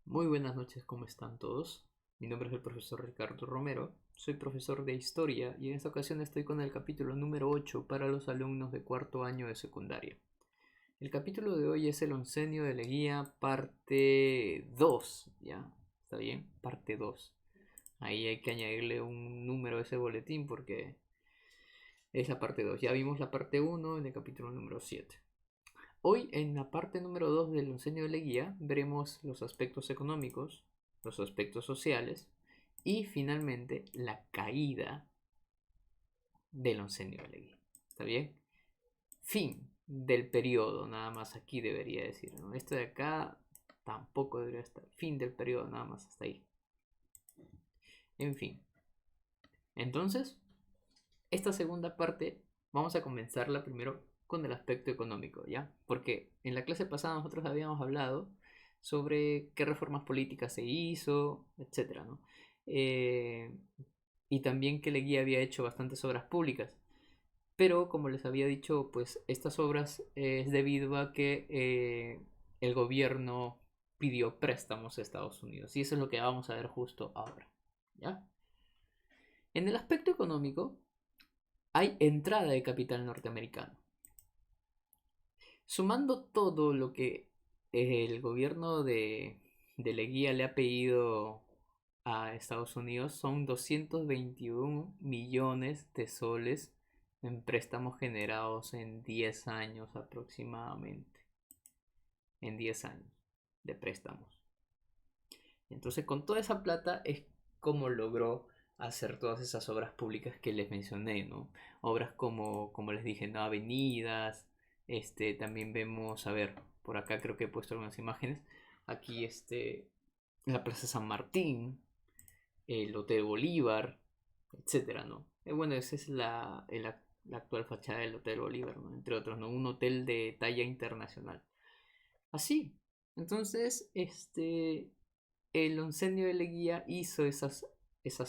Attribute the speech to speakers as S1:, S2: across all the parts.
S1: Muy buenas noches, ¿cómo están todos? Mi nombre es el profesor Ricardo Romero, soy profesor de historia y en esta ocasión estoy con el capítulo número 8 para los alumnos de cuarto año de secundaria. El capítulo de hoy es el oncenio de Leguía, parte 2, ¿ya? ¿Está bien? Parte 2. Ahí hay que añadirle un número a ese boletín porque es la parte 2. Ya vimos la parte uno en el capítulo número 7. Hoy, en la parte número 2 del oncenio de Leguía, veremos los aspectos económicos, los aspectos sociales y finalmente la caída del oncenio de Leguía. ¿Está bien? Fin del periodo, nada más aquí debería decir, ¿no? Esto de acá tampoco debería estar. Fin del periodo, nada más hasta ahí. En fin. Entonces, esta segunda parte vamos a comenzarla primero con el aspecto económico, ¿ya? Porque en la clase pasada nosotros habíamos hablado sobre qué reformas políticas se hizo, etcétera, ¿no? Eh, y también que Leguía había hecho bastantes obras públicas. Pero como les había dicho, pues estas obras es debido a que el gobierno pidió préstamos a Estados Unidos. Y eso es lo que vamos a ver justo ahora, ¿ya? En el aspecto económico, hay entrada de capital norteamericano. Sumando todo lo que el gobierno de Leguía le ha pedido a Estados Unidos, son 221 millones de soles en préstamos generados en 10 años aproximadamente. En 10 años de préstamos. Entonces, con toda esa plata es como logró hacer todas esas obras públicas que les mencioné, ¿no? Obras como les dije, ¿no? Avenidas, también vemos, a ver, por acá creo que he puesto algunas imágenes. Aquí, la Plaza San Martín, el Hotel Bolívar, etcétera, ¿no? Bueno, esa es la actual fachada del Hotel Bolívar, ¿no? Entre otros, ¿no? Un hotel de talla internacional. Así. Entonces, el oncenio de Leguía hizo esas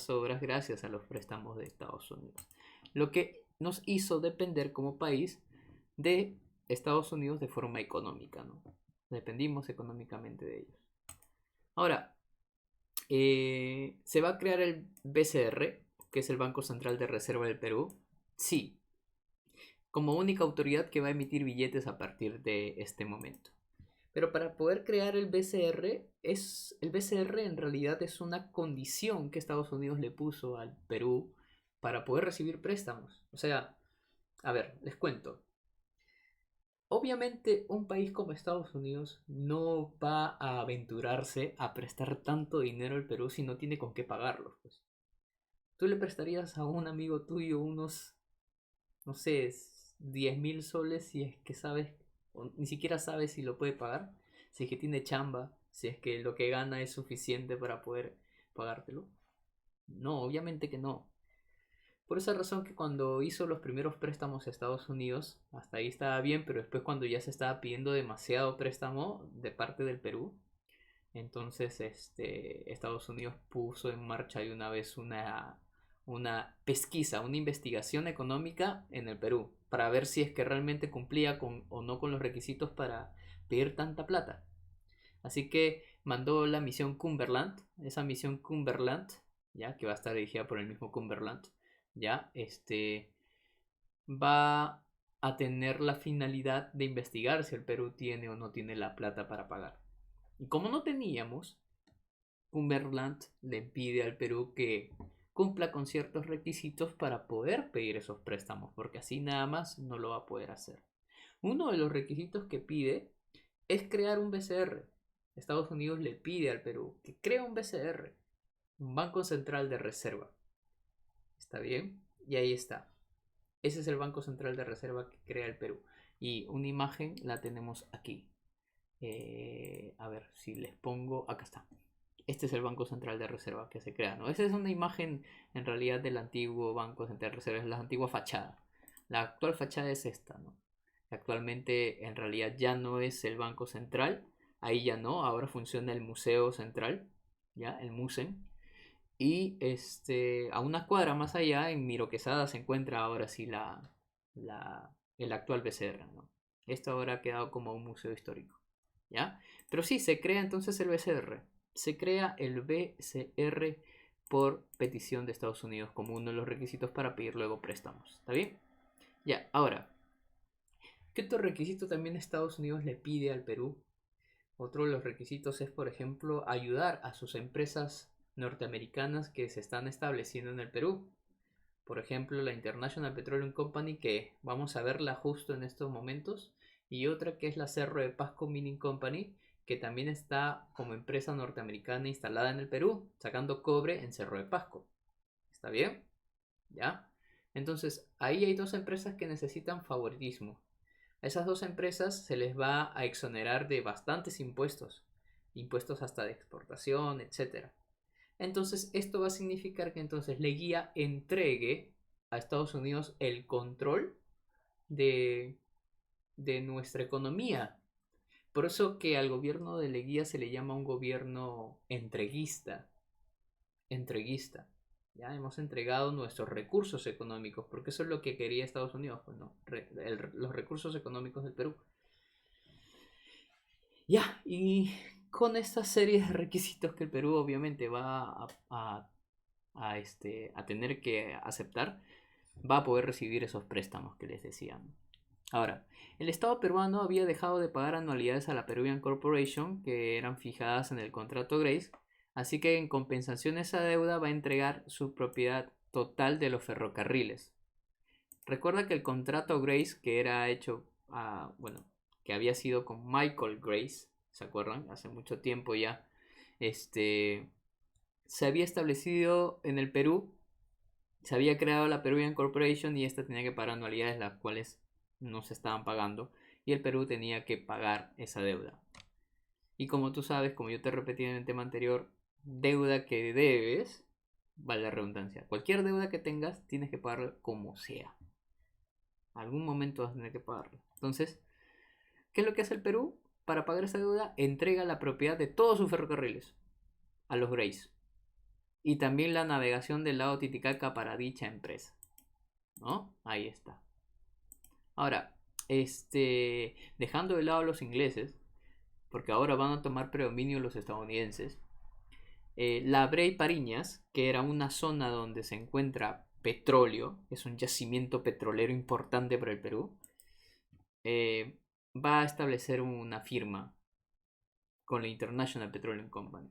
S1: obras gracias a los préstamos de Estados Unidos, lo que nos hizo depender como país de Estados Unidos de forma económica, ¿no? Dependimos económicamente de ellos. Ahora, ¿se va a crear el BCR, que es el Banco Central de Reserva del Perú? Sí, como única autoridad que va a emitir billetes a partir de este momento. Pero para poder crear el BCR en realidad es una condición que Estados Unidos le puso al Perú para poder recibir préstamos. O sea, a ver, les cuento. Obviamente un país como Estados Unidos no va a aventurarse a prestar tanto dinero al Perú si no tiene con qué pagarlo, pues. Tú le prestarías a un amigo tuyo unos, no sé, 10.000 soles si es que sabes, o ni siquiera sabes si lo puede pagar, si es que tiene chamba, si es que lo que gana es suficiente para poder pagártelo. No, obviamente que no. Por esa razón que cuando hizo los primeros préstamos a Estados Unidos, hasta ahí estaba bien, pero después cuando ya se estaba pidiendo demasiado préstamo de parte del Perú, entonces Estados Unidos puso en marcha de una vez una pesquisa, una investigación económica en el Perú, para ver si es que realmente cumplía con o no con los requisitos para pedir tanta plata. Así que mandó la misión Cumberland, esa misión Cumberland, ya que va a estar dirigida por el mismo Cumberland, ya va a tener la finalidad de investigar si el Perú tiene o no tiene la plata para pagar. Y como no teníamos, Cumberland le pide al Perú que cumpla con ciertos requisitos para poder pedir esos préstamos, porque así nada más no lo va a poder hacer. Uno de los requisitos que pide es crear un BCR. Estados Unidos le pide al Perú que cree un BCR, un Banco Central de Reserva. ¿Está bien? Y ahí está. Ese es el Banco Central de Reserva que crea el Perú. Y una imagen la tenemos aquí. A ver si les pongo. Acá está. Este es el Banco Central de Reserva que se crea, ¿no? Esa es una imagen en realidad del antiguo Banco Central de Reserva, es la antigua fachada. La actual fachada es esta, ¿no? Actualmente en realidad ya no es el Banco Central, ahí ya no, ahora funciona el Museo Central, ¿ya? El MUSEN. Y a una cuadra más allá, en Miro Quesada, se encuentra ahora sí el actual BCR, ¿no? Esto ahora ha quedado como un museo histórico, ¿ya? Pero sí, se crea entonces el BCR. se crea el BCR por petición de Estados Unidos como uno de los requisitos para pedir luego préstamos. ¿Está bien? Ya, ahora, ¿qué otro requisito también Estados Unidos le pide al Perú? Otro de los requisitos es, por ejemplo, ayudar a sus empresas norteamericanas que se están estableciendo en el Perú. Por ejemplo, la International Petroleum Company, que vamos a verla justo en estos momentos, y otra que es la Cerro de Pasco Mining Company, que también está como empresa norteamericana instalada en el Perú, sacando cobre en Cerro de Pasco. ¿Está bien? ¿Ya? Entonces, ahí hay dos empresas que necesitan favoritismo. A esas dos empresas se les va a exonerar de bastantes impuestos, impuestos hasta de exportación, etcétera. Entonces, esto va a significar que entonces Leguía entregue a Estados Unidos el control de, de nuestra economía. Por eso que al gobierno de Leguía se le llama un gobierno entreguista. Entreguista. Ya hemos entregado nuestros recursos económicos, porque eso es lo que quería Estados Unidos, pues no, los recursos económicos del Perú. Ya, y con esta serie de requisitos que el Perú obviamente va a tener que aceptar, va a poder recibir esos préstamos que les decía. Ahora, el Estado peruano había dejado de pagar anualidades a la Peruvian Corporation que eran fijadas en el contrato Grace, así que en compensación a esa deuda va a entregar su propiedad total de los ferrocarriles. Recuerda que el contrato Grace que era hecho, bueno, que había sido con Michael Grace, ¿se acuerdan? Hace mucho tiempo ya, se había establecido en el Perú, se había creado la Peruvian Corporation y esta tenía que pagar anualidades las cuales no se estaban pagando y el Perú tenía que pagar esa deuda. Y como tú sabes, como yo te repetí en el tema anterior, deuda que debes, vale la redundancia, cualquier deuda que tengas tienes que pagarla como sea. Algún momento vas a tener que pagarla. Entonces, ¿qué es lo que hace el Perú? Para pagar esa deuda, entrega la propiedad de todos sus ferrocarriles a los Grace. Y también la navegación del lago Titicaca para dicha empresa. ¿No? Ahí está. Ahora, dejando de lado a los ingleses, porque ahora van a tomar predominio los estadounidenses, la Bray Pariñas, que era una zona donde se encuentra petróleo, es un yacimiento petrolero importante para el Perú, va a establecer una firma con la International Petroleum Company.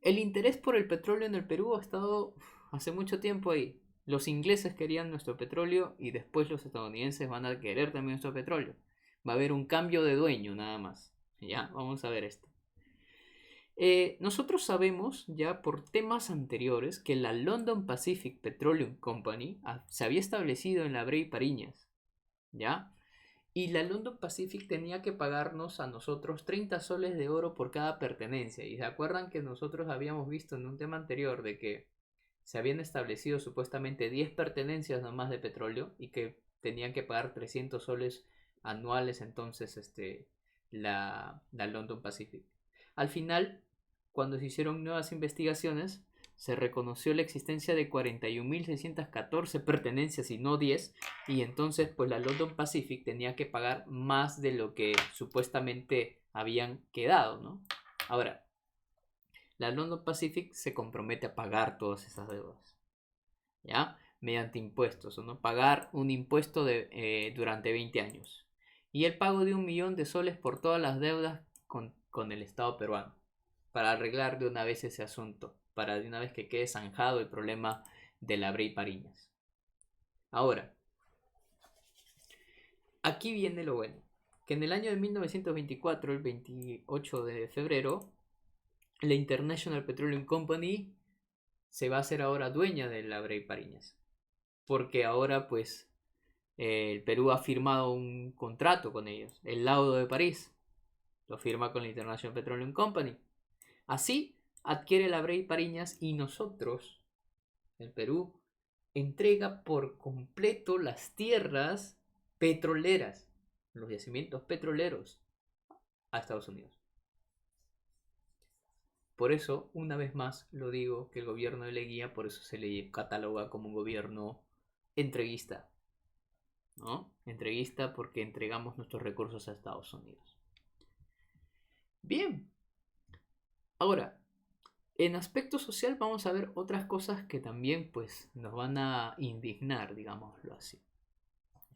S1: El interés por el petróleo en el Perú ha estado hace mucho tiempo ahí. Los ingleses querían nuestro petróleo y después los estadounidenses van a querer también nuestro petróleo. Va a haber un cambio de dueño nada más. Ya, vamos a ver esto. Nosotros sabemos ya por temas anteriores que la London Pacific Petroleum Company se había establecido en la Bray Pariñas. ¿Ya? Y la London Pacific tenía que pagarnos a nosotros 30 soles de oro por cada pertenencia. Y se acuerdan que nosotros habíamos visto en un tema anterior de que se habían establecido supuestamente 10 pertenencias nomás de petróleo y que tenían que pagar 300 soles anuales entonces la London Pacific. Al final, cuando se hicieron nuevas investigaciones, se reconoció la existencia de 41.614 pertenencias y no 10, y entonces pues la London Pacific tenía que pagar más de lo que supuestamente habían quedado, ¿no? Ahora, la London Pacific se compromete a pagar todas esas deudas, ¿ya? Mediante impuestos, ¿no? Pagar un impuesto durante 20 años. Y el pago de 1.000.000 de soles por todas las deudas con el Estado peruano, para arreglar de una vez ese asunto, para de una vez que quede zanjado el problema de la Bray Pariñas. Ahora, aquí viene lo bueno, que en el año de 1924, el 28 de febrero, la International Petroleum Company se va a hacer ahora dueña de la Bray Pariñas, porque ahora pues el Perú ha firmado un contrato con ellos, el Laudo de París, lo firma con la International Petroleum Company. Así adquiere la Bray Pariñas y nosotros, el Perú, entrega por completo las tierras petroleras, los yacimientos petroleros a Estados Unidos. Por eso, una vez más, lo digo que el gobierno de Leguía, por eso se le cataloga como un gobierno entreguista, ¿no? Entreguista porque entregamos nuestros recursos a Estados Unidos. Bien, Ahora, en aspecto social vamos a ver otras cosas que también pues nos van a indignar, digámoslo así.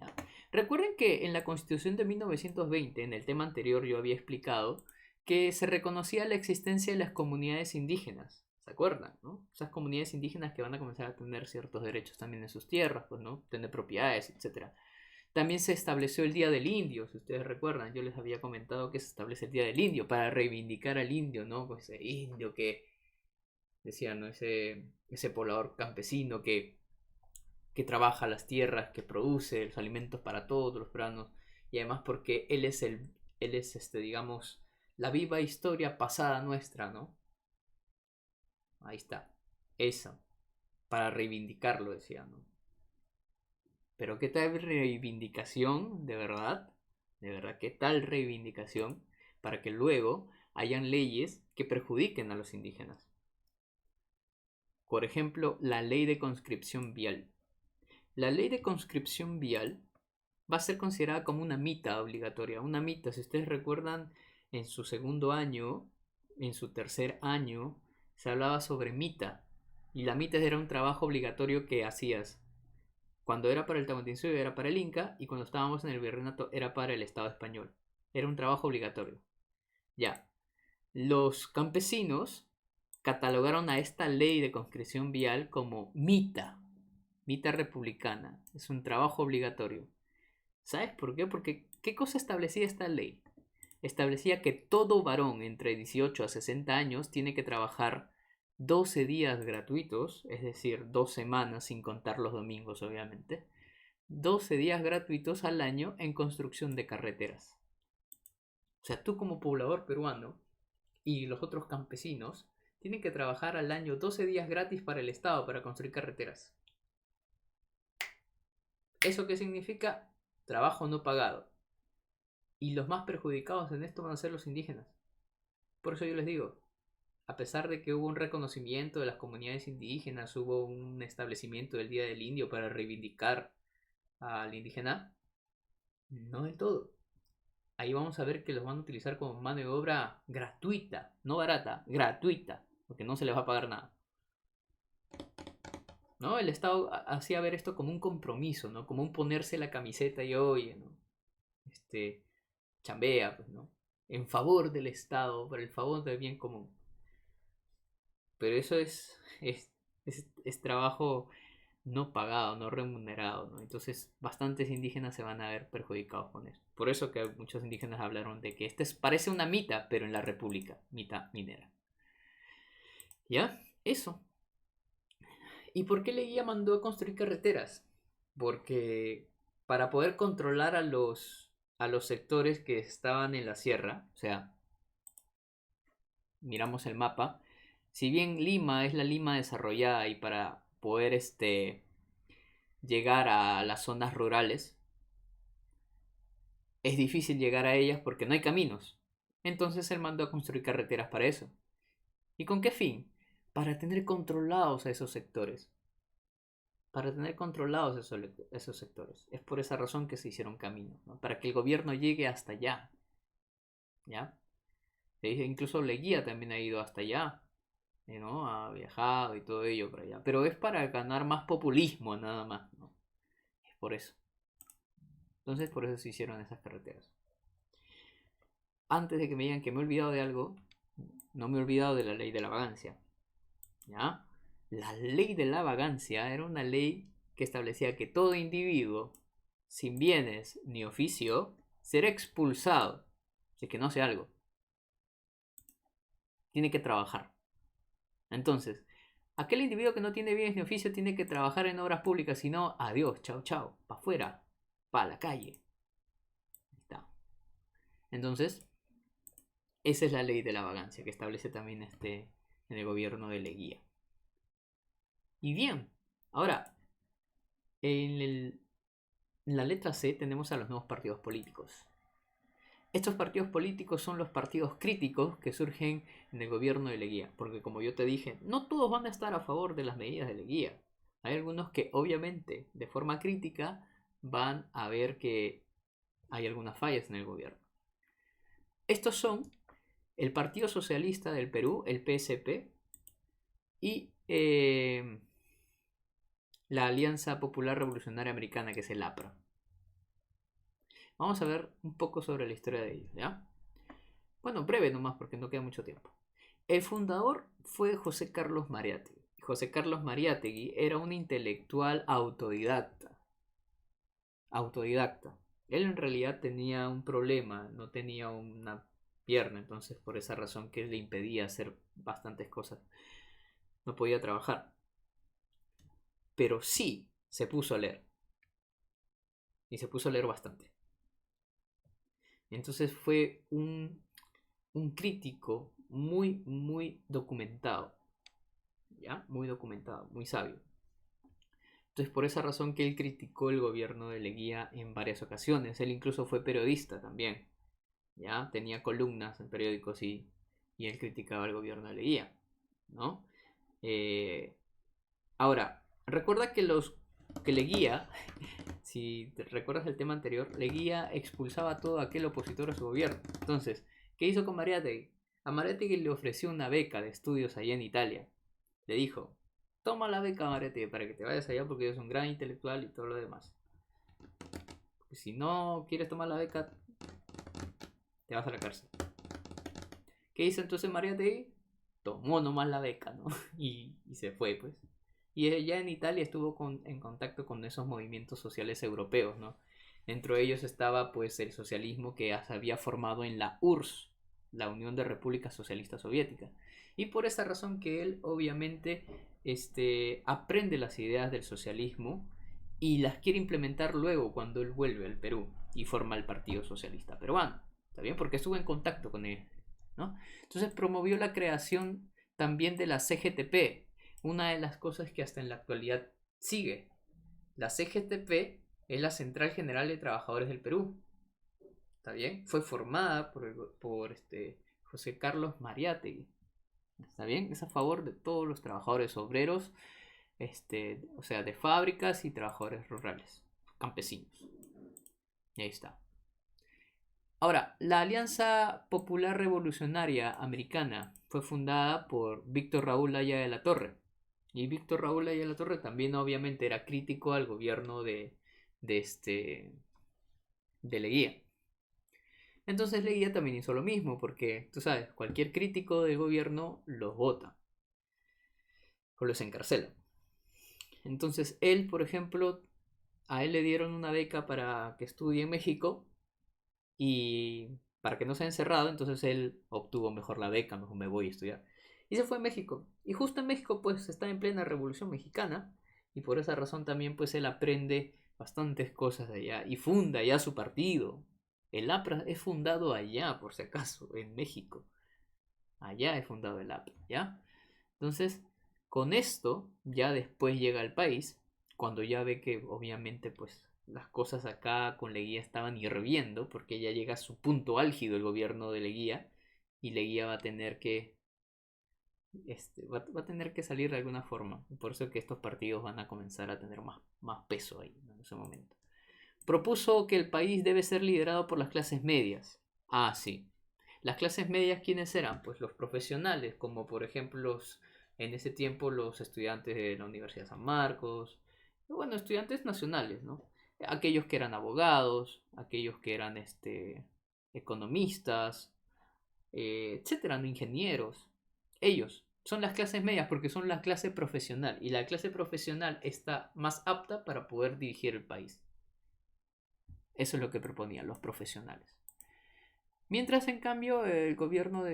S1: ¿Ya? Recuerden que en la Constitución de 1920, en el tema anterior yo había explicado que se reconocía la existencia de las comunidades indígenas. ¿Se acuerdan? ¿No? Esas comunidades indígenas que van a comenzar a tener ciertos derechos también en sus tierras, pues, ¿no? Tener propiedades, etcétera. También se estableció el Día del Indio, si ustedes recuerdan, yo les había comentado que se establece el Día del Indio para reivindicar al indio, ¿no? Pues ese indio que decían, ¿no? Ese poblador campesino que trabaja las tierras, que produce los alimentos para todos los peruanos, y además porque él es digamos, la viva historia pasada nuestra, ¿no? Ahí está, eso, para reivindicarlo, decía, ¿no? Pero qué tal reivindicación, de verdad, qué tal reivindicación para que luego hayan leyes que perjudiquen a los indígenas. Por ejemplo, la ley de conscripción vial. La ley de conscripción vial va a ser considerada como una mita obligatoria. Una mita, si ustedes recuerdan, en su segundo año, en su tercer año, se hablaba sobre mita. Y la mita era un trabajo obligatorio que hacías. Cuando era para el Tahuantinsuyo era para el Inca y cuando estábamos en el virreinato era para el Estado español. Era un trabajo obligatorio. Ya. Los campesinos catalogaron a esta ley de conscripción vial como mita. Mita republicana. Es un trabajo obligatorio. ¿Sabes por qué? Porque ¿qué cosa establecía esta ley? Establecía que todo varón entre 18 a 60 años tiene que trabajar 12 días gratuitos, es decir, 2 semanas sin contar los domingos obviamente, 12 días gratuitos al año en construcción de carreteras. O sea, tú como poblador peruano y los otros campesinos tienen que trabajar al año 12 días gratis para el Estado para construir carreteras. ¿Eso qué significa? Trabajo no pagado. Y los más perjudicados en esto van a ser los indígenas. Por eso yo les digo, a pesar de que hubo un reconocimiento de las comunidades indígenas, hubo un establecimiento del Día del Indio para reivindicar al indígena, no del todo. Ahí vamos a ver que los van a utilizar como mano de obra gratuita, no barata, gratuita, porque no se les va a pagar nada. ¿No? El Estado hacía ver esto como un compromiso, ¿no? Como un ponerse la camiseta y oye, ¿no? Chambea, pues, ¿no? En favor del Estado, por el favor del bien común. Pero eso es trabajo no pagado, no remunerado, ¿no? Entonces, bastantes indígenas se van a ver perjudicados con eso. Por eso que muchos indígenas hablaron de que parece una mita, pero en la República, mita minera. ¿Ya? Eso. ¿Y por qué Leguía mandó a construir carreteras? Porque para poder controlar a los sectores que estaban en la sierra, o sea, miramos el mapa, si bien Lima es la Lima desarrollada y para poder llegar a las zonas rurales, es difícil llegar a ellas porque no hay caminos. Entonces él mandó a construir carreteras para eso. ¿Y con qué fin? Para tener controlados a esos sectores. Para tener controlados esos sectores. Es por esa razón que se hicieron caminos, ¿no? Para que el gobierno llegue hasta allá. ¿Ya? Incluso Leguía también ha ido hasta allá, ¿no? Ha viajado y todo ello para allá. Pero es para ganar más populismo nada más, ¿no? Es por eso. Entonces por eso se hicieron esas carreteras. Antes de que me digan que me he olvidado de algo, no me he olvidado de la ley de la vagancia. ¿Ya? La ley de la vagancia era una ley que establecía que todo individuo sin bienes ni oficio será expulsado si es que no hace algo. Tiene que trabajar. Entonces, aquel individuo que no tiene bienes ni oficio tiene que trabajar en obras públicas, si no, adiós, chao, chao, para afuera, para la calle. Ahí está. Entonces, esa es la ley de la vagancia que establece también en el gobierno de Leguía. Y bien, ahora, en la letra C tenemos a los nuevos partidos políticos. Estos partidos políticos son los partidos críticos que surgen en el gobierno de Leguía, porque como yo te dije, no todos van a estar a favor de las medidas de Leguía. Hay algunos que obviamente de forma crítica van a ver que hay algunas fallas en el gobierno. Estos son el Partido Socialista del Perú, el PSP, y la Alianza Popular Revolucionaria Americana, que es el APRA. Vamos a ver un poco sobre la historia de ellos, ¿ya? Bueno, breve nomás porque no queda mucho tiempo. El fundador fue José Carlos Mariátegui. José Carlos Mariátegui era un intelectual autodidacta. Autodidacta. Él en realidad tenía un problema, no tenía una pierna, entonces por esa razón que le impedía hacer bastantes cosas. No podía trabajar. Pero sí se puso a leer. Y se puso a leer bastante. Entonces fue un crítico muy documentado. ¿Ya? Muy documentado, muy sabio. Entonces por esa razón que él criticó el gobierno de Leguía en varias ocasiones. Él incluso fue periodista también. ¿Ya? Tenía columnas en periódicos y él criticaba al gobierno de Leguía, ¿no? Ahora, recuerda que Leguía, si te recuerdas el tema anterior, Leguía expulsaba a todo aquel opositor a su gobierno. Entonces, ¿qué hizo con Mariátegui? A Mariátegui le ofreció una beca de estudios allá en Italia. Le dijo, toma la beca, Mariátegui, para que te vayas allá porque eres un gran intelectual y todo lo demás. Porque si no quieres tomar la beca, te vas a la cárcel. ¿Qué hizo entonces Mariátegui? Tomó nomás la beca, ¿no? Y se fue, pues. Y ya en Italia estuvo en contacto con esos movimientos sociales europeos, ¿no? Dentro de ellos estaba, pues, el socialismo que se había formado en la URSS, la Unión de Repúblicas Socialistas Soviéticas. Y por esa razón que él, obviamente, aprende las ideas del socialismo y las quiere implementar luego cuando él vuelve al Perú y forma el Partido Socialista Peruano. ¿Está bien? Porque estuvo en contacto con él, ¿no? Entonces promovió la creación también de la CGTP, una de las cosas que hasta en la actualidad sigue. La CGTP es la Central General de Trabajadores del Perú. ¿Está bien? Fue formada por José Carlos Mariátegui. ¿Está bien? Es a favor de todos los trabajadores obreros, o sea, de fábricas y trabajadores rurales, campesinos. Y ahí está. Ahora, la Alianza Popular Revolucionaria Americana fue fundada por Víctor Raúl Haya de la Torre. Y Víctor Raúl Haya de la Torre también obviamente era crítico al gobierno de Leguía. Entonces Leguía también hizo lo mismo, porque tú sabes, cualquier crítico del gobierno los vota o los encarcela. Entonces él, por ejemplo, a él le dieron una beca para que estudie en México y para que no sea encerrado, entonces él obtuvo mejor la beca, mejor me voy a estudiar. Y se fue a México. Y justo en México pues está en plena Revolución Mexicana y por esa razón también pues él aprende bastantes cosas de allá y funda ya su partido. El APRA es fundado allá, por si acaso, en México. Allá es fundado el APRA, ¿ya? Entonces, con esto ya después llega al país, cuando ya ve que obviamente pues las cosas acá con Leguía estaban hirviendo, porque ya llega a su punto álgido el gobierno de Leguía, y Leguía va a tener que va a tener que salir de alguna forma. Por eso que estos partidos van a comenzar a tener más peso ahí, ¿no? En ese momento. Propuso que el país debe ser liderado por las clases medias. Ah, sí. Las clases medias, ¿quiénes eran? Pues los profesionales, como por ejemplo en ese tiempo los estudiantes de la Universidad de San Marcos, bueno, estudiantes nacionales, ¿no? Aquellos que eran abogados, aquellos que eran economistas, etcétera, ¿no? Ingenieros. Ellos son las clases medias porque son la clase profesional y la clase profesional está más apta para poder dirigir el país. Eso es lo que proponían los profesionales. Mientras, en cambio, el gobierno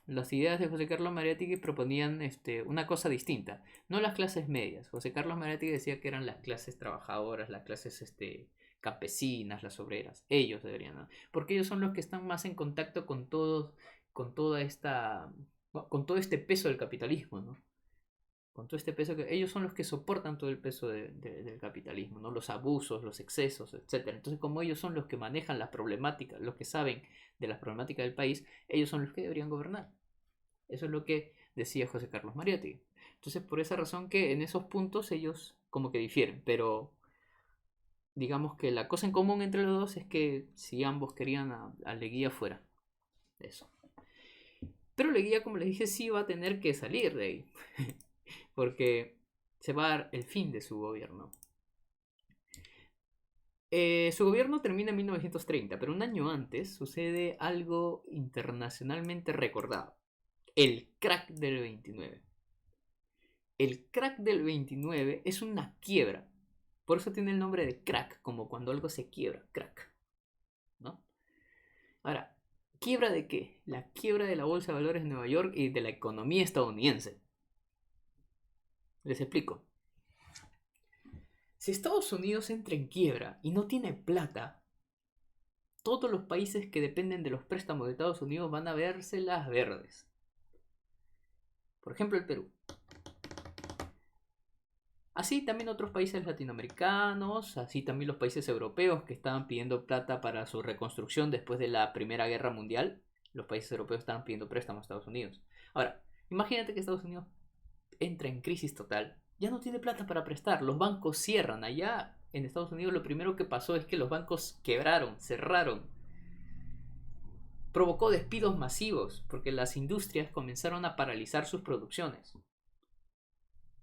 S1: las ideas de José Carlos Mariátegui proponían una cosa distinta, no las clases medias. José Carlos Mariátegui decía que eran las clases trabajadoras, las clases campesinas, las obreras. Ellos deberían, ¿no? Porque ellos son los que están más en contacto con toda con todo este peso del capitalismo, ¿no? Con todo este peso que ellos son los que soportan todo el peso del capitalismo, ¿no? Los abusos, los excesos, etcétera. Entonces, como ellos son los que manejan las problemáticas, los que saben de las problemáticas del país, ellos son los que deberían gobernar. Eso es lo que decía José Carlos Mariátegui. Entonces, por esa razón que en esos puntos ellos como que difieren, pero digamos que la cosa en común entre los dos es que si ambos querían a Leguía fuera. Eso. Pero Leguía, como les dije, sí va a tener que salir de ahí. Porque se va a dar el fin de su gobierno. Su gobierno termina en 1930, pero un año antes sucede algo internacionalmente recordado. El crack del 29. El crack del 29 es una quiebra. Por eso tiene el nombre de crack, como cuando algo se quiebra, crack. ¿No? Ahora, ¿quiebra de qué? La quiebra de la Bolsa de Valores de Nueva York y de la economía estadounidense. Les explico. Si Estados Unidos entra en quiebra y no tiene plata, todos los países que dependen de los préstamos de Estados Unidos van a vérselas verdes. Por ejemplo, el Perú. Así también otros países latinoamericanos, así también los países europeos que estaban pidiendo plata para su reconstrucción después de la Primera Guerra Mundial. Los países europeos estaban pidiendo préstamos a Estados Unidos. Ahora, imagínate que Estados Unidos entra en crisis total. Ya no tiene plata para prestar. Los bancos cierran. Allá en Estados Unidos lo primero que pasó es que los bancos quebraron, cerraron. Provocó despidos masivos porque las industrias comenzaron a paralizar sus producciones.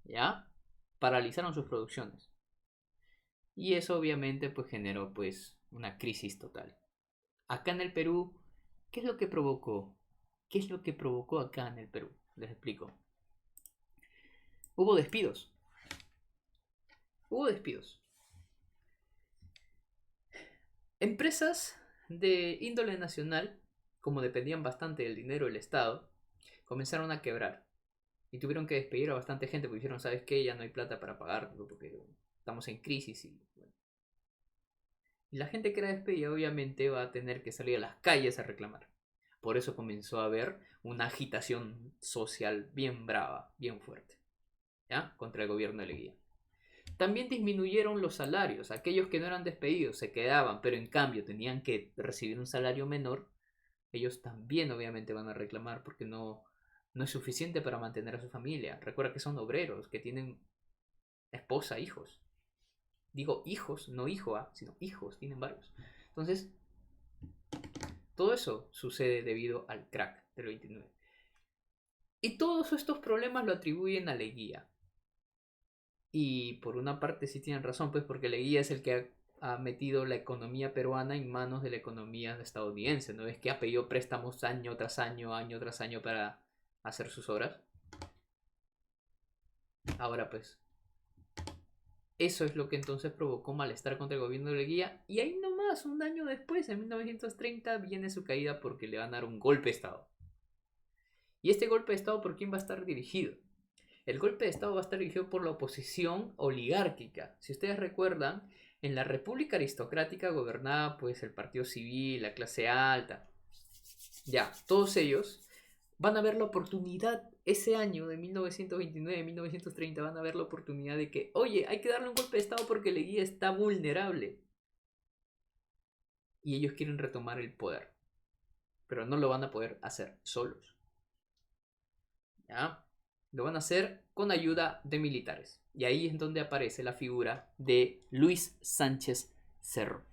S1: ¿Ya? Paralizaron sus producciones. Y eso obviamente pues generó pues una crisis total. Acá en el Perú, ¿qué es lo que provocó? ¿Qué es lo que provocó acá en el Perú? Les explico. Hubo despidos. Hubo despidos. Empresas de índole nacional, como dependían bastante del dinero del Estado, comenzaron a quebrar. Y tuvieron que despedir a bastante gente porque dijeron, ¿sabes qué? Ya no hay plata para pagar porque estamos en crisis y bueno. Y la gente que era despedida obviamente va a tener que salir a las calles a reclamar. Por eso comenzó a haber una agitación social bien brava, bien fuerte, ¿ya? Contra el gobierno de Leguía. También disminuyeron los salarios. Aquellos que no eran despedidos se quedaban, pero en cambio tenían que recibir un salario menor. Ellos también obviamente van a reclamar porque no es suficiente para mantener a su familia. Recuerda que son obreros, que tienen esposa, hijos. Digo hijos, no hijo, sino hijos, tienen varios. Entonces, todo eso sucede debido al crack del 29. Y todos estos problemas lo atribuyen a Leguía. Y por una parte sí tienen razón, pues porque Leguía es el que ha metido la economía peruana en manos de la economía estadounidense. ¿No es que ha pedido préstamos año tras año tras año para hacer sus obras? Ahora pues, eso es lo que entonces provocó malestar contra el gobierno de Leguía. Y ahí nomás, un año después, en 1930, viene su caída porque le van a dar un golpe de Estado. ¿Y este golpe de Estado por quién va a estar dirigido? El golpe de Estado va a estar dirigido por la oposición oligárquica. Si ustedes recuerdan, en la República Aristocrática gobernaba pues el partido civil, la clase alta. Ya, todos ellos van a ver la oportunidad ese año de 1929, 1930, van a ver la oportunidad de que, oye, hay que darle un golpe de Estado porque Leguía está vulnerable. Y ellos quieren retomar el poder. Pero no lo van a poder hacer solos. ¿Ya? Lo van a hacer con ayuda de militares. Y ahí es donde aparece la figura de Luis Sánchez Cerro.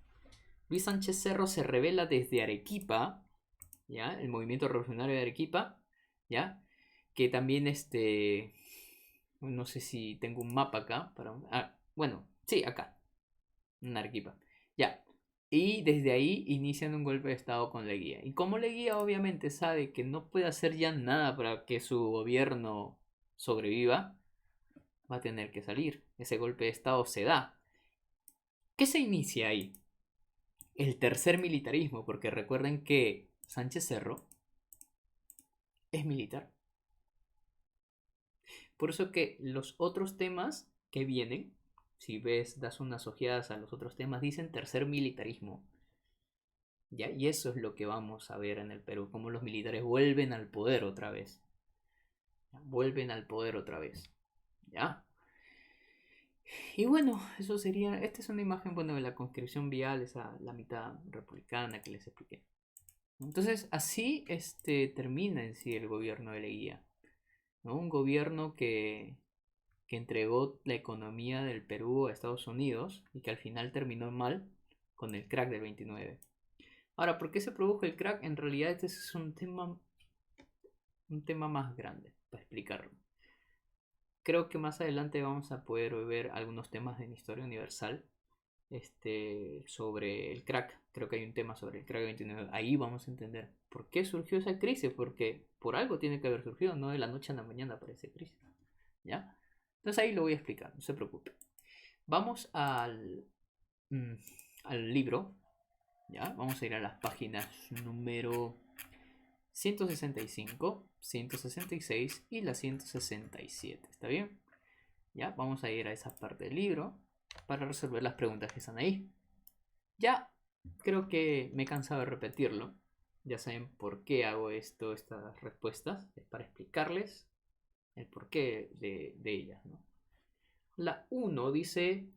S1: Luis Sánchez Cerro se revela desde Arequipa, ¿ya? El movimiento revolucionario de Arequipa, ¿ya? Que también no sé si tengo un mapa acá para... bueno, sí, acá, en Arequipa. Ya. Y desde ahí inician un golpe de estado con Leguía. Y como Leguía obviamente sabe que no puede hacer ya nada para que su gobierno sobreviva, va a tener que salir. Ese golpe de estado se da. ¿Qué se inicia ahí? El tercer militarismo, porque recuerden que Sánchez Cerro es militar. Por eso que los otros temas que vienen, si ves, das unas ojeadas a los otros temas, dicen tercer militarismo. ¿Ya? Y eso es lo que vamos a ver en el Perú, cómo los militares vuelven al poder otra vez. ¿Ya? Vuelven al poder otra vez. ¿Ya? Y bueno, eso sería, esta es una imagen, bueno, de la conscripción vial, esa la mitad republicana que les expliqué. Entonces, así termina en sí el gobierno de Leguía, ¿no? Un gobierno que entregó la economía del Perú a Estados Unidos y que al final terminó mal con el crack del 29. Ahora, ¿por qué se produjo el crack? En realidad este es un tema un tema más grande para explicarlo. Creo que más adelante vamos a poder ver algunos temas en historia universal sobre el crack. Creo que hay un tema sobre el crack 29. Ahí vamos a entender por qué surgió esa crisis, porque por algo tiene que haber surgido, no de la noche a la mañana aparece crisis. ¿Ya? Entonces ahí lo voy a explicar, no se preocupe. Vamos al libro. ¿Ya? Vamos a ir a las páginas número 165, 166 y la 167. ¿Está bien? Ya, vamos a ir a esa parte del libro para resolver las preguntas que están ahí. Ya creo que me he cansado de repetirlo. Ya saben por qué hago estas respuestas. Es para explicarles el porqué de ellas, ¿no? La 1 dice: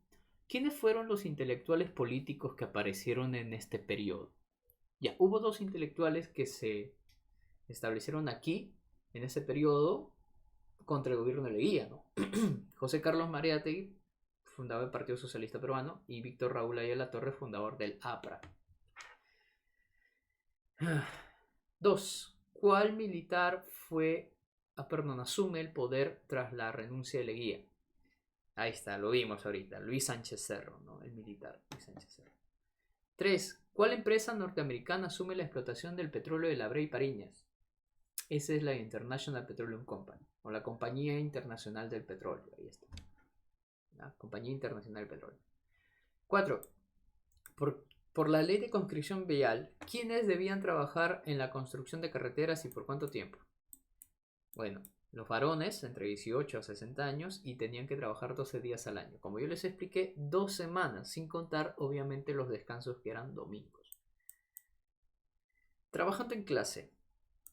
S1: ¿quiénes fueron los intelectuales políticos que aparecieron en este periodo? Ya, hubo dos intelectuales que se establecieron aquí, en ese periodo, contra el gobierno de Leguía, ¿no? José Carlos Mariátegui, fundador del Partido Socialista Peruano, y Víctor Raúl Ayala Torres, fundador del APRA. 2. ¿Cuál militar asume el poder tras la renuncia de Leguía? Ahí está, lo vimos ahorita, Luis Sánchez Cerro, ¿no? El militar, Luis Sánchez Cerro. 3. ¿Cuál empresa norteamericana asume la explotación del petróleo de La Brea y Pariñas? Esa es la International Petroleum Company, o la Compañía Internacional del Petróleo. Ahí está. La Compañía Internacional del Petróleo. 4. Por la ley de conscripción vial, ¿quiénes debían trabajar en la construcción de carreteras y por cuánto tiempo? Bueno, los varones entre 18 a 60 años y tenían que trabajar 12 días al año. Como yo les expliqué, 2 semanas, sin contar obviamente los descansos que eran domingos. Trabajando en clase.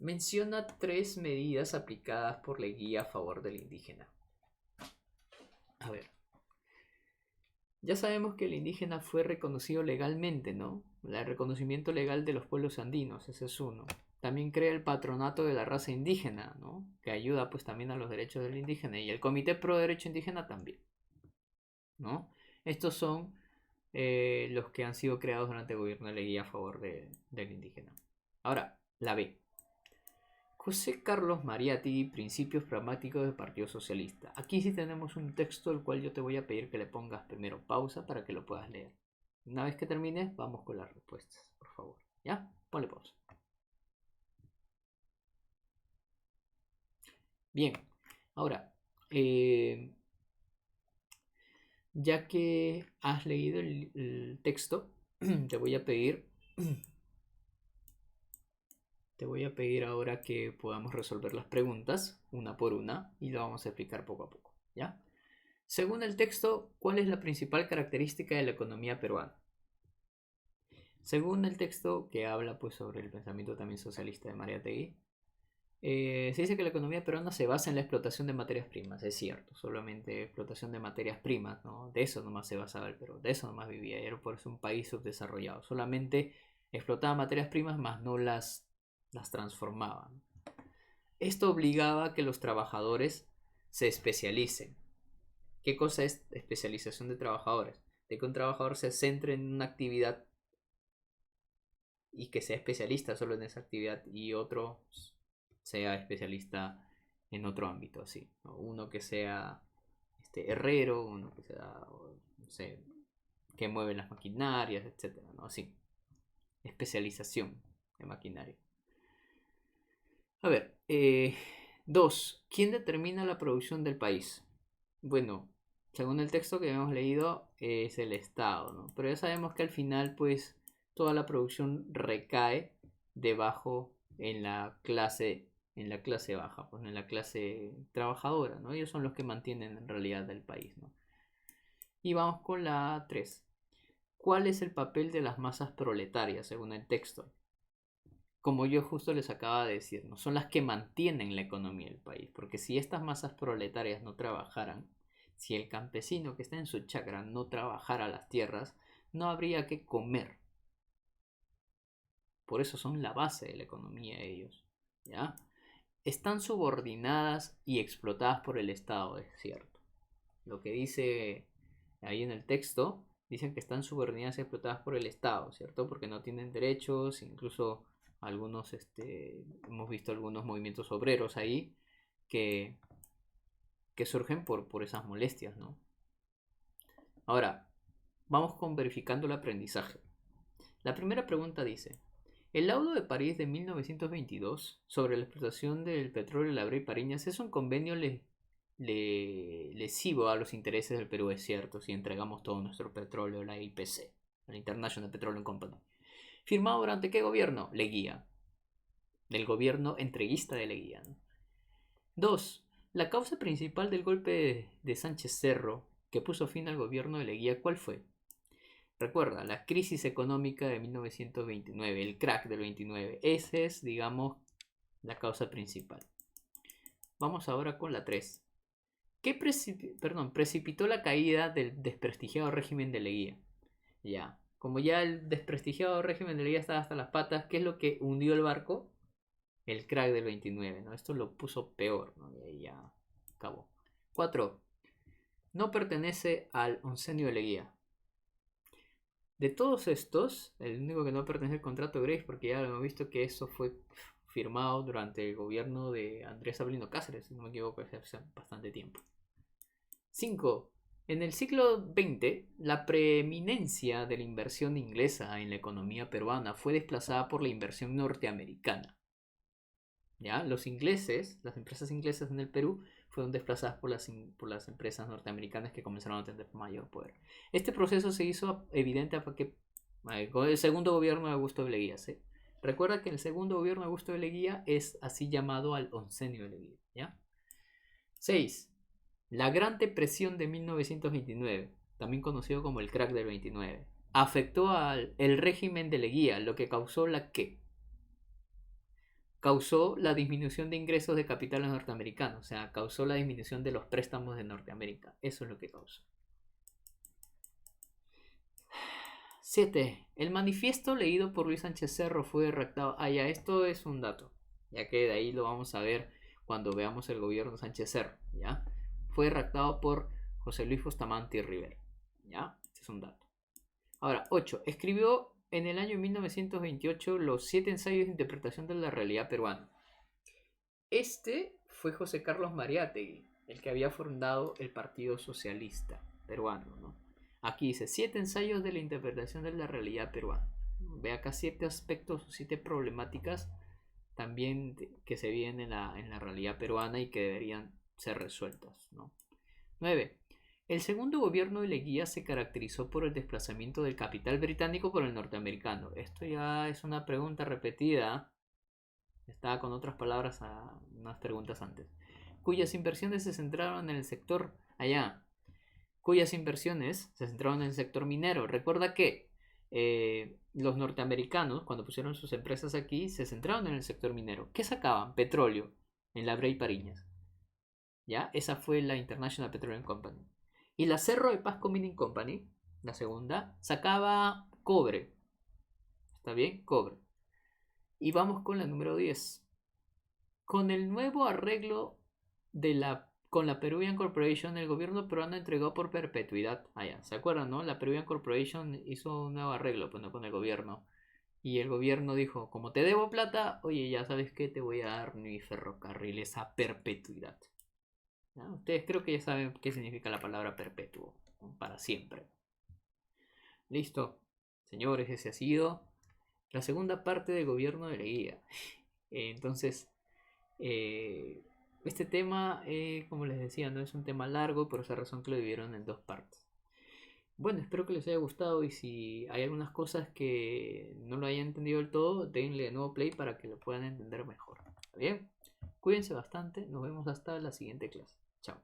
S1: Menciona 3 medidas aplicadas por Leguía a favor del indígena. A ver. Ya sabemos que el indígena fue reconocido legalmente, ¿no? El reconocimiento legal de los pueblos andinos, ese es uno. También crea el patronato de la raza indígena, ¿no? Que ayuda pues también a los derechos del indígena. Y el Comité Pro Derecho Indígena también, ¿no? Estos son los que han sido creados durante el gobierno de Leguía a favor del indígena. Ahora, la B. José Carlos Mariátegui, Principios Pragmáticos del Partido Socialista. Aquí sí tenemos un texto el cual yo te voy a pedir que le pongas primero pausa para que lo puedas leer. Una vez que termines, vamos con las respuestas, por favor. ¿Ya? Ponle pausa. Bien, ahora, ya que has leído el texto, te voy a pedir ahora que podamos resolver las preguntas una por una y lo vamos a explicar poco a poco, ¿ya? Según el texto, ¿cuál es la principal característica de la economía peruana? Según el texto que habla pues sobre el pensamiento también socialista de Mariátegui, se dice que la economía peruana se basa en la explotación de materias primas, es cierto, solamente explotación de materias primas, ¿no? De eso nomás se basaba el Perú, de eso nomás vivía, era por eso un país subdesarrollado, solamente explotaba materias primas más no las transformaba. Esto obligaba a que los trabajadores se especialicen. ¿Qué cosa es especialización de trabajadores? De que un trabajador se centre en una actividad y que sea especialista solo en esa actividad y otro sea especialista en otro ámbito, así, ¿no? Uno que sea herrero, uno que sea, no sé, que mueve las maquinarias, etcétera, ¿no? Así, especialización de maquinaria. A ver, 2. ¿Quién determina la producción del país? Bueno, según el texto que hemos leído, es el Estado, ¿no? Pero ya sabemos que al final, pues, toda la producción recae debajo en la clase baja, pues en la clase trabajadora, ¿no? Ellos son los que mantienen en realidad el país, ¿no? Y vamos con la 3. ¿Cuál es el papel de las masas proletarias según el texto? Como yo justo les acaba de decir, ¿no? Son las que mantienen la economía del país, porque si estas masas proletarias no trabajaran, si el campesino que está en su chacra no trabajara las tierras, no habría que comer. Por eso son la base de la economía ellos, ¿ya? Están subordinadas y explotadas por el Estado, es cierto. Lo que dice ahí en el texto, dicen que están subordinadas y explotadas por el Estado, ¿cierto? Porque no tienen derechos, incluso algunos, hemos visto algunos movimientos obreros ahí que, que surgen por esas molestias, ¿no? Ahora, vamos con verificando el aprendizaje. La primera pregunta dice: el laudo de París de 1922 sobre la explotación del petróleo en la Brea y Pariñas es un convenio lesivo a los intereses del Perú, es cierto, si entregamos todo nuestro petróleo a la IPC, la International Petroleum Company. ¿Firmado durante qué gobierno? Leguía. Del gobierno entreguista de Leguía, ¿no? 2. La causa principal del golpe de Sánchez Cerro que puso fin al gobierno de Leguía, ¿cuál fue? Recuerda, la crisis económica de 1929, el crack del 29. Esa es, digamos, la causa principal. Vamos ahora con la 3. ¿Qué precipitó la caída del desprestigiado régimen de Leguía? Ya, como ya el desprestigiado régimen de Leguía estaba hasta las patas, ¿qué es lo que hundió el barco? El crack del 29, ¿no? Esto lo puso peor, ¿no? Y ahí ya acabó. 4. No pertenece al oncenio de Leguía. De todos estos, el único que no pertenece al contrato de Grace, porque ya lo hemos visto que eso fue firmado durante el gobierno de Andrés Avelino Cáceres, si no me equivoco, hace bastante tiempo. 5. En el siglo XX, la preeminencia de la inversión inglesa en la economía peruana fue desplazada por la inversión norteamericana. ¿Ya? Los ingleses, las empresas inglesas en el Perú, fueron desplazadas por las empresas norteamericanas que comenzaron a tener mayor poder. Este proceso se hizo evidente con el segundo gobierno de Augusto de Leguía. ¿Sí? Recuerda que el segundo gobierno de Augusto de Leguía es así llamado al oncenio de Leguía. ¿Ya? 6. La Gran Depresión de 1929, también conocido como el crack del 29, afectó al régimen de Leguía, lo que causó la ¿qué? Causó la disminución de ingresos de capitales norteamericanos, o sea, causó la disminución de los préstamos de Norteamérica. Eso es lo que causó. 7. El manifiesto leído por Luis Sánchez Cerro fue redactado. Ah, ya, esto es un dato, ya que de ahí lo vamos a ver cuando veamos el gobierno Sánchez Cerro, ¿ya? Fue redactado por José Luis Bustamante y Rivera, ¿ya? Este es un dato. Ahora, 8. Escribió en el año 1928 los 7 ensayos de interpretación de la realidad peruana. Este fue José Carlos Mariátegui, el que había fundado el Partido Socialista Peruano, ¿no? Aquí dice 7 ensayos de la interpretación de la realidad peruana. Ve acá 7 aspectos, 7 problemáticas también que se viven en la realidad peruana y que deberían ser resueltas, ¿no? 9. El segundo gobierno de Leguía se caracterizó por el desplazamiento del capital británico por el norteamericano. Esto ya es una pregunta repetida. Estaba con otras palabras a unas preguntas antes. Cuyas inversiones se centraron en el sector allá. Cuyas inversiones se centraron en el sector minero. Recuerda que los norteamericanos, cuando pusieron sus empresas aquí, se centraron en el sector minero. ¿Qué sacaban? Petróleo en la Brea y Pariñas. ¿Ya? Esa fue la International Petroleum Company. Y la Cerro de Pasco Mining Company, la segunda, sacaba cobre. ¿Está bien? Cobre. Y vamos con la número 10. Con el nuevo arreglo con la Peruvian Corporation, el gobierno peruano entregó por perpetuidad. ¿Se acuerdan, no? La Peruvian Corporation hizo un nuevo arreglo, pues, ¿no? Con el gobierno. Y el gobierno dijo, como te debo plata, oye, ya sabes qué, te voy a dar mi ferrocarriles a perpetuidad. ¿Ya? Ustedes creo que ya saben qué significa la palabra perpetuo, ¿no? Para siempre. Listo. Señores, ese ha sido la segunda parte del gobierno de Leguía. Entonces, este tema, como les decía, no es un tema largo, por esa razón que lo dividieron en dos partes. Bueno, espero que les haya gustado y si hay algunas cosas que no lo hayan entendido del todo, denle de nuevo play para que lo puedan entender mejor. ¿Está bien? Cuídense bastante, nos vemos hasta la siguiente clase. Chao.